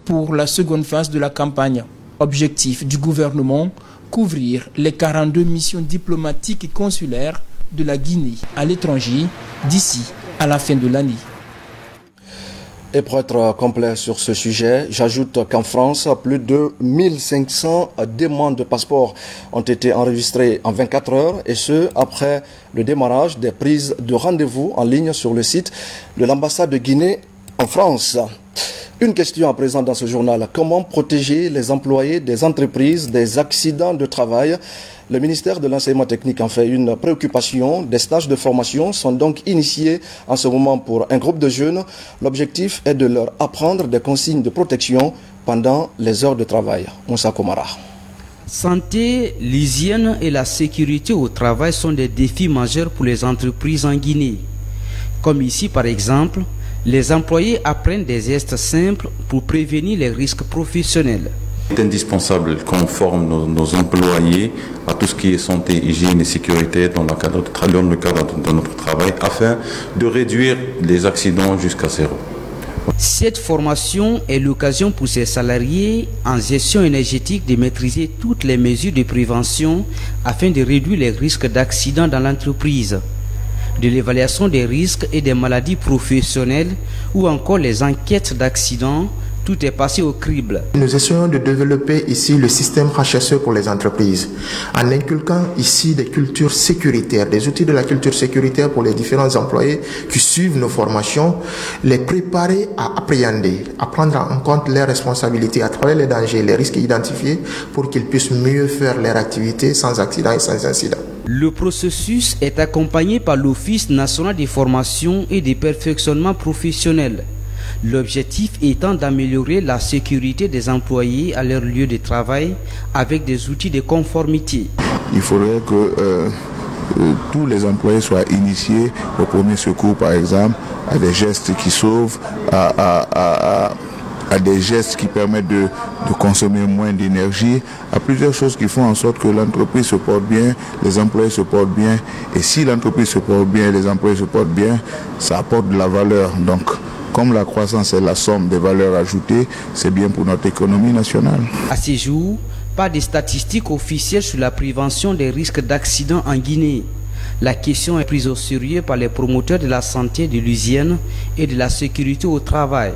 pour la seconde phase de la campagne. Objectif du gouvernement, couvrir les 42 missions diplomatiques et consulaires de la Guinée à l'étranger d'ici à la fin de l'année. Et pour être complet sur ce sujet, j'ajoute qu'en France, plus de 1500 demandes de passeport ont été enregistrées en 24 heures, et ce, après le démarrage des prises de rendez-vous en ligne sur le site de l'ambassade de Guinée en France. Une question à présent dans ce journal. Comment protéger les employés des entreprises des accidents de travail? Le ministère de l'Enseignement technique en fait une préoccupation. Des stages de formation sont donc initiés en ce moment pour un groupe de jeunes. L'objectif est de leur apprendre des consignes de protection pendant les heures de travail. Moussa Komara. Santé, l'hygiène et la sécurité au travail sont des défis majeurs pour les entreprises en Guinée. Comme ici par exemple, les employés apprennent des gestes simples pour prévenir les risques professionnels. Il est indispensable qu'on forme nos employés à tout ce qui est santé, hygiène et sécurité dans le cadre de notre travail afin de réduire les accidents jusqu'à zéro. Cette formation est l'occasion pour ces salariés en gestion énergétique de maîtriser toutes les mesures de prévention afin de réduire les risques d'accidents dans l'entreprise, de l'évaluation des risques et des maladies professionnelles ou encore les enquêtes d'accidents. Tout est passé au crible. Nous essayons de développer ici le système HSE pour les entreprises, en inculquant ici des cultures sécuritaires, des outils de la culture sécuritaire pour les différents employés qui suivent nos formations, les préparer à appréhender, à prendre en compte leurs responsabilités à travers les dangers, les risques identifiés pour qu'ils puissent mieux faire leur activité sans accident et sans incident. Le processus est accompagné par l'Office national des formations et des perfectionnements professionnels. L'objectif étant d'améliorer la sécurité des employés à leur lieu de travail avec des outils de conformité. Il faudrait que tous les employés soient initiés au premier secours, par exemple, à des gestes qui sauvent, à des gestes qui permettent de consommer moins d'énergie, à plusieurs choses qui font en sorte que l'entreprise se porte bien, les employés se portent bien. Et si l'entreprise se porte bien et les employés se portent bien, ça apporte de la valeur. Donc, comme la croissance est la somme des valeurs ajoutées, c'est bien pour notre économie nationale. À ce jour, pas de statistiques officielles sur la prévention des risques d'accidents en Guinée. La question est prise au sérieux par les promoteurs de la santé, de l'hygiène et de la sécurité au travail.